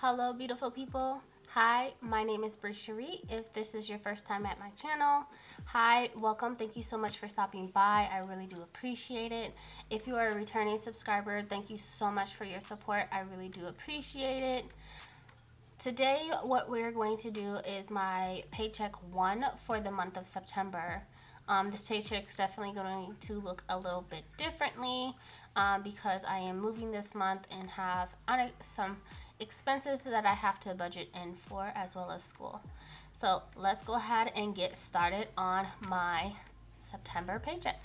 Hello, beautiful people. Hi, my name is Bree Cherie. If this is your first time at my channel, hi, welcome. Thank you so much for stopping by. I really do appreciate it. If you are a returning subscriber, thank you so much for your support. I really do appreciate it. Today, what we're going to do is my paycheck 1 for the month of September. This paycheck is definitely going to look a little bit differently because I am moving this month and have some expenses that I have to budget in for, as well as school. So let's go ahead and get started on my September paycheck.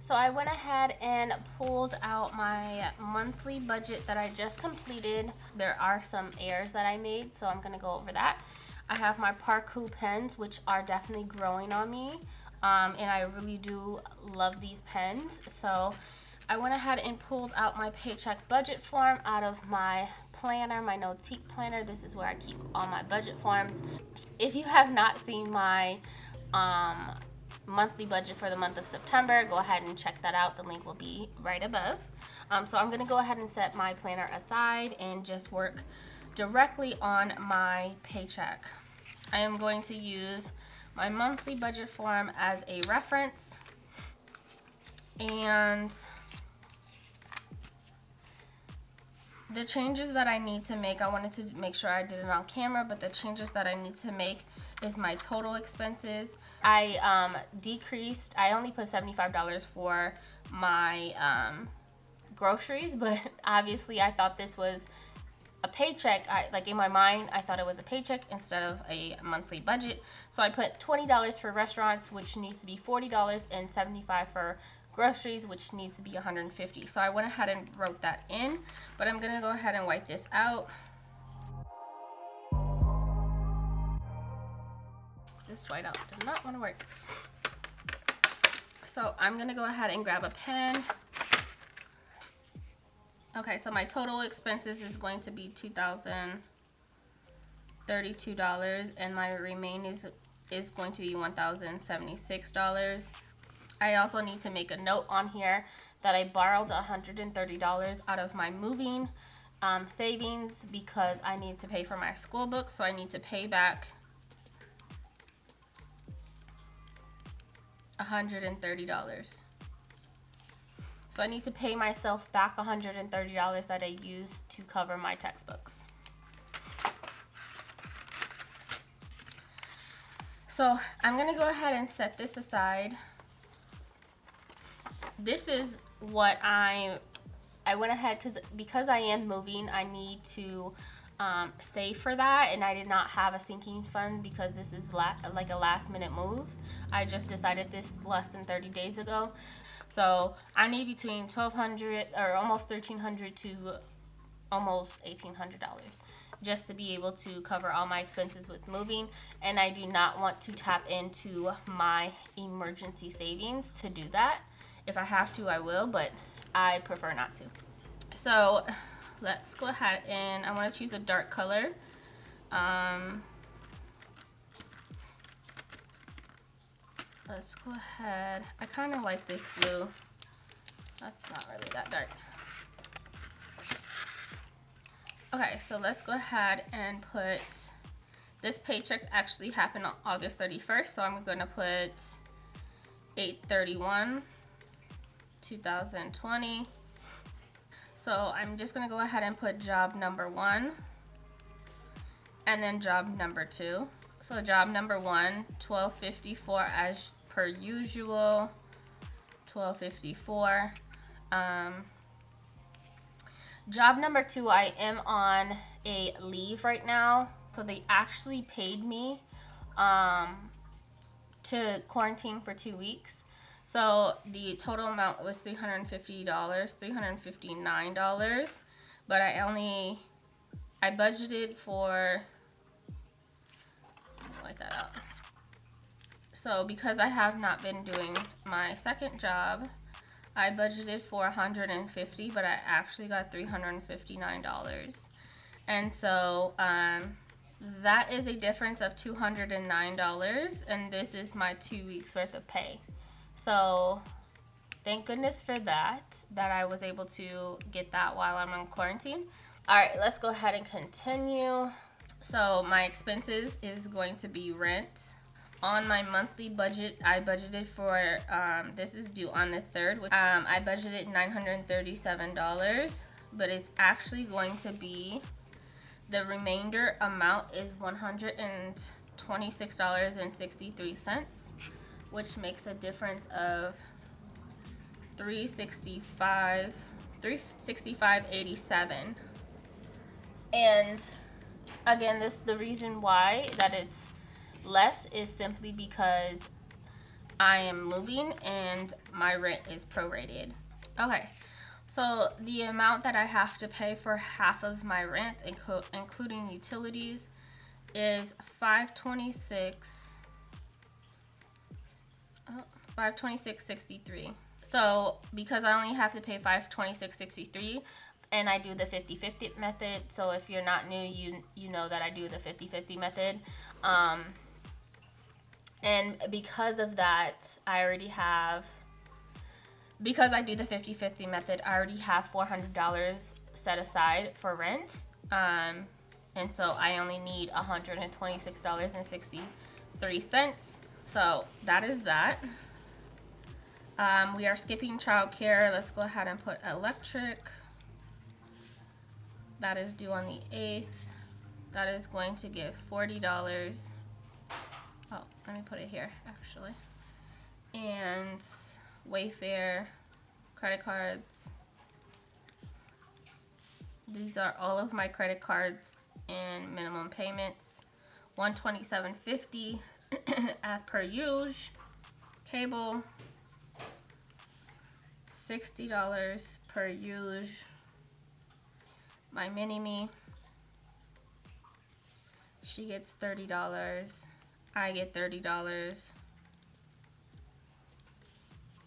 So I went ahead and pulled out my monthly budget that I just completed. There are some errors that I made, so I'm gonna go over that. I have my Parkour pens, which are definitely growing on me, and I really do love these pens. So I went ahead and pulled out my paycheck budget form out of my planner, my Notiq planner. This is where I keep all my budget forms. If you have not seen my monthly budget for the month of September, go ahead and check that out. The link will be right above. So I'm going to go ahead and set my planner aside and just work directly on my paycheck. I am going to use my monthly budget form as a reference, and the changes that I need to make, I wanted to make sure I did it on camera, but the changes that I need to make is my total expenses. I only put $75 for my groceries, but obviously I thought this was a paycheck. Like in my mind, I thought it was a paycheck instead of a monthly budget. So I put $20 for restaurants, which needs to be $40, and $75 for groceries, which needs to be $150. So I went ahead and wrote that in, but I'm gonna go ahead and wipe this out. This whiteout did not want to work. So I'm gonna go ahead and grab a pen. Okay, so my total expenses is going to be $2,032, and my remaining is going to be $1,076. I also need to make a note on here that I borrowed $130 out of my moving savings because I need to pay for my school books, so I need to pay back $130. So I need to pay myself back $130 that I used to cover my textbooks. So I'm gonna go ahead and set this aside. This is what I went ahead, because I am moving, I need to save for that, and I did not have a sinking fund because this is like a last minute move. I just decided this less than 30 days ago. So I need between $1,200 or almost $1,300 to almost $1,800 just to be able to cover all my expenses with moving, and I do not want to tap into my emergency savings to do that. If I have to, I will, but I prefer not to. So let's go ahead and I want to choose a dark color. Let's go ahead. I kind of like this blue. That's not really that dark. Okay, so let's go ahead and put, this paycheck actually happened on August 31st, so I'm going to put 8/31/2020. So I'm just going to go ahead and put job number 1 and then job number 2. So job number 1, $12.54 as per usual, $12.54. Job number 2, I am on a leave right now, so they actually paid me to quarantine for 2 weeks. So the total amount was $359, but I budgeted for, like that out. So because I have not been doing my second job, I budgeted for $150, but I actually got $359. And so that is a difference of $209, and this is my 2 weeks worth of pay. So thank goodness for that I was able to get that while I'm on quarantine. All right, let's go ahead and continue. So my expenses is going to be rent. On my monthly budget, I budgeted for, this is due on the 3rd, I budgeted $937, but it's actually going to be, the remainder amount is $126.63, which makes a difference of $365.87. And again, the reason why that it's less is simply because I am moving and my rent is prorated. Okay, so the amount that I have to pay for half of my rent, including utilities, is $526.63. So because I only have to pay $526.63, and I do the 50-50 method. So if you're not new, you know that I do the 50-50 method. And because of that, because I do the 50-50 method, I already have $400 set aside for rent. And so I only need $126.63. So that is that. We are skipping childcare. Let's go ahead and put electric. That is due on the 8th. That is going to give $40. Oh, let me put it here, actually. And Wayfair, credit cards. These are all of my credit cards and minimum payments. $127.50 as per usual. Cable, $60 per usual. My mini-me, she gets $30. I get $30.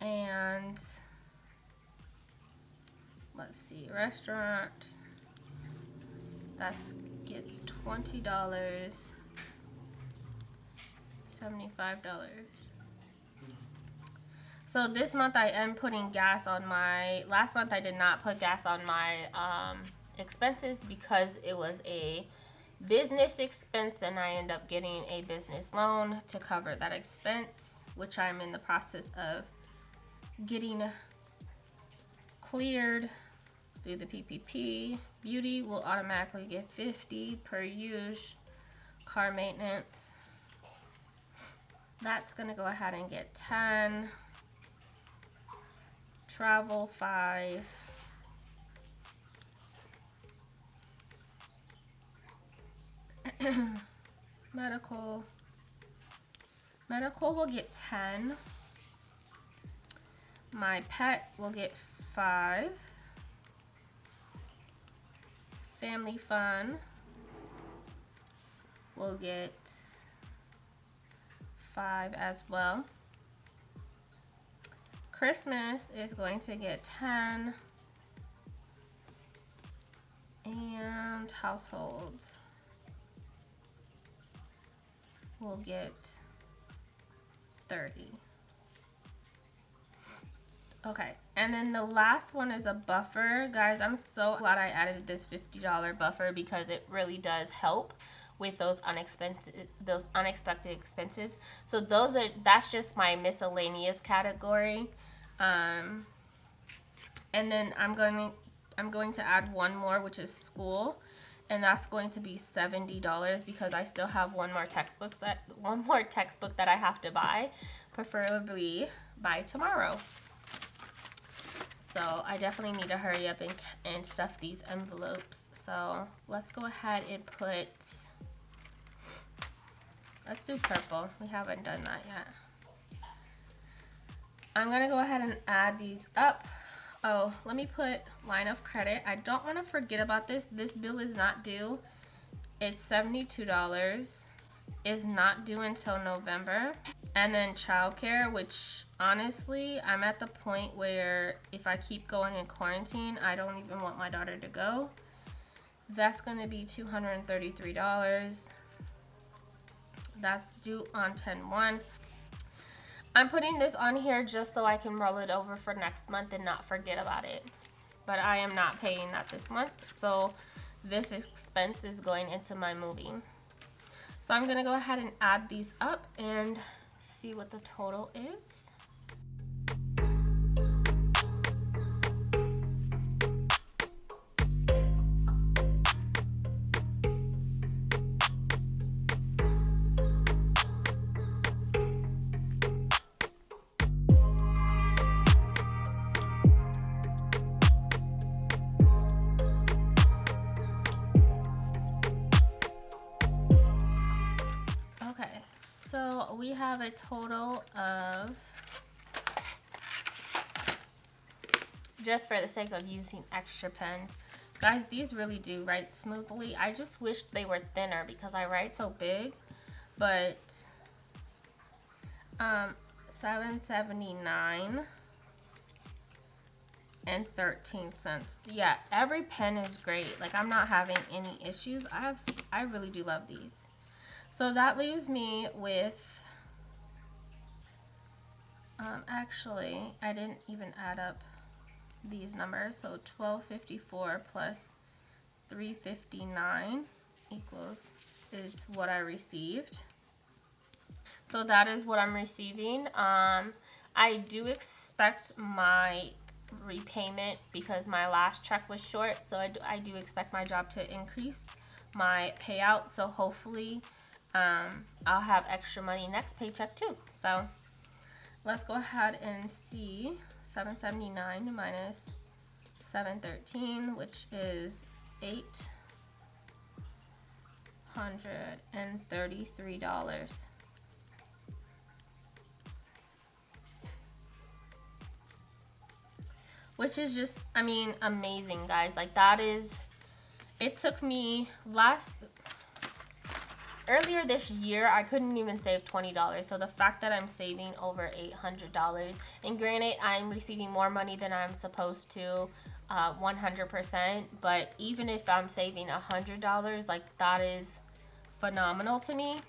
And let's see, restaurant, that gets $20. $75. So this month I am putting gas on my, last month I did not put gas on my expenses because it was a business expense, and I end up getting a business loan to cover that expense, which I'm in the process of getting cleared through the PPP. Beauty will automatically get $50 per use. Car maintenance, that's gonna go ahead and get $10. Travel, $5. Medical will get $10. My pet will get $5. Family fun will get $5 as well. Christmas is going to get $10. And household will get $30. Okay, and then the last one is a buffer. Guys, I'm so glad I added this $50 buffer because it really does help with those unexpected expenses. So that's just my miscellaneous category. And then I'm going to add one more, which is school, and that's going to be $70 because I still have one more textbook that I have to buy, preferably by tomorrow. So I definitely need to hurry up and stuff these envelopes. So let's go ahead and let's do purple. We haven't done that yet. I'm gonna go ahead and add these up. Oh, let me put line of credit. I don't want to forget about this. This bill is not due. It's $72. Is not due until November. And then childcare, which honestly, I'm at the point where if I keep going in quarantine, I don't even want my daughter to go. That's going to be $233. That's due on 10/1. I'm putting this on here just so I can roll it over for next month and not forget about it. But I am not paying that this month, so this expense is going into my moving. So I'm gonna go ahead and add these up and see what the total is. Okay, so we have a total of, just for the sake of using extra pens, guys, these really do write smoothly. I just wish they were thinner because I write so big, but $7.79 and 13 cents. Yeah, every pen is great. Like, I'm not having any issues. I really do love these. So that leaves me with, actually, I didn't even add up these numbers. So $12.54 plus $3.59 is what I received. So that is what I'm receiving. I do expect my repayment because my last check was short. So I do expect my job to increase my payout. So hopefully I'll have extra money next paycheck too. So let's go ahead and see. $7.79 minus $7.13, which is $833. Which is just, I mean, amazing, guys. Like, that is, it took me earlier this year, I couldn't even save $20. So the fact that I'm saving over $800, and granted, I'm receiving more money than I'm supposed to, 100%. But even if I'm saving $100, like, that is phenomenal to me.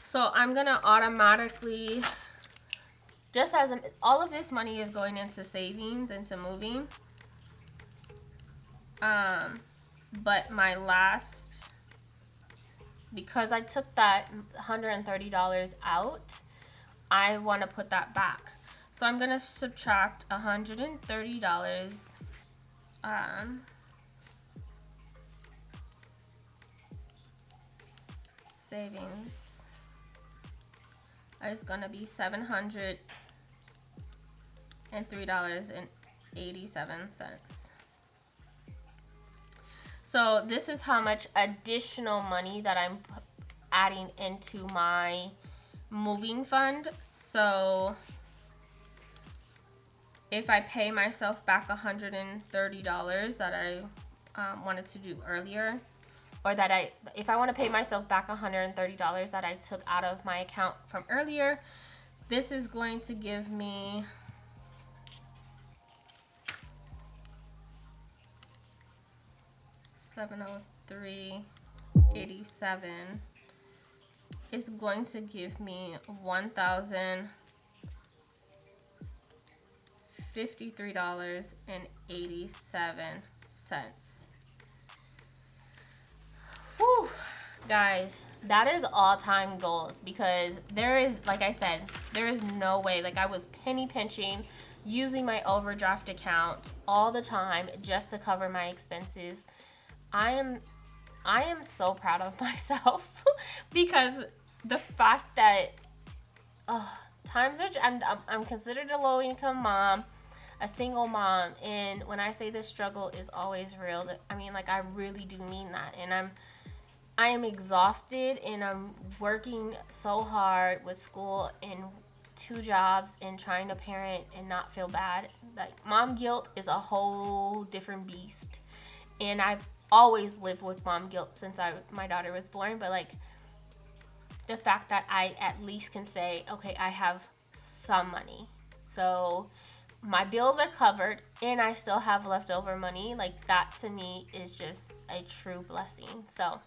So I'm gonna automatically, just as all of this money is going into savings, into moving. But my last, because I took that $130 out, I want to put that back. So I'm going to subtract $130 savings is going to be $703.87. So this is how much additional money that I'm adding into my moving fund. So if I pay myself back $130 that I wanted to do earlier, or that if I want to pay myself back $130 that I took out of my account from earlier, this is going to give me $703.87 is going to give me $1,053.87. Whew, guys, that is all-time goals, because there is, like I said, there is no way. Like, I was penny pinching, using my overdraft account all the time just to cover my expenses. I am so proud of myself because the fact that times are, I'm considered a low-income mom, a single mom, and when I say the struggle is always real, I mean, like, I really do mean that. And I am exhausted, and I'm working so hard with school and 2 jobs and trying to parent and not feel bad. Like, mom guilt is a whole different beast, and I've always lived with mom guilt since my daughter was born. But, like, the fact that I at least can say, okay, I have some money, so my bills are covered and I still have leftover money, like, that to me is just a true blessing. So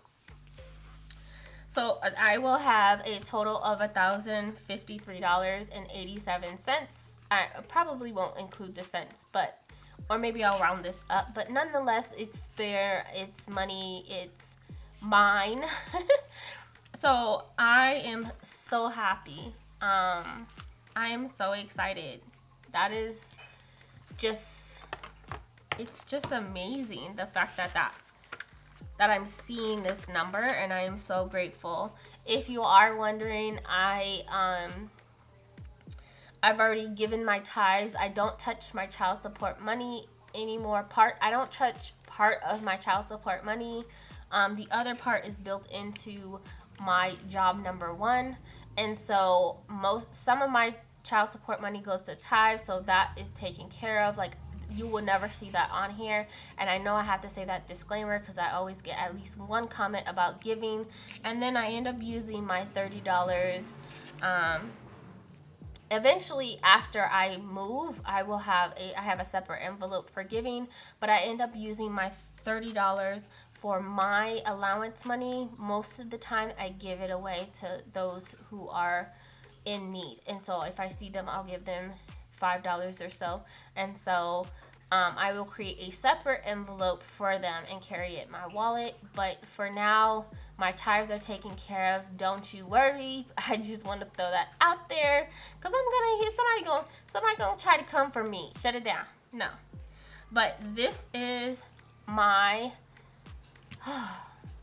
So I will have a total of $1,053.87. I probably won't include the cents, but, or maybe I'll round this up, but nonetheless, it's there, it's money, it's mine. So I am so happy. I am so excited. That is just, it's just amazing, the fact that I'm seeing this number, and I am so grateful. If you are wondering, I've already given my tithes. I don't touch my child support money anymore. I don't touch part of my child support money. The other part is built into my job number one, and so some of my child support money goes to tithes, so that is taken care of. Like, you will never see that on here, and I know I have to say that disclaimer because I always get at least one comment about giving, and then I end up using my $30. Eventually, after I move, I have a separate envelope for giving, but I end up using my $30 for my allowance money. Most of the time, I give it away to those who are in need, and so if I see them, I'll give them $5 or so. And so I will create a separate envelope for them and carry it in my wallet. But for now, my tithes are taken care of. Don't you worry. I just want to throw that out there because I'm gonna hear somebody gonna try to come for me. Shut it down. No. But this is my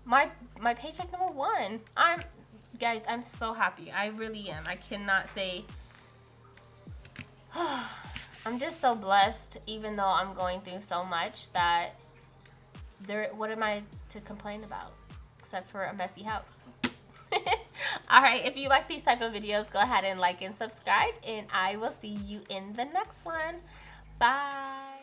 my paycheck number one. Guys, I'm so happy. I really am. I cannot say. I'm just so blessed, even though I'm going through so much that what am I to complain about except for a messy house? Alright, if you like these type of videos, go ahead and like and subscribe, and I will see you in the next one. Bye.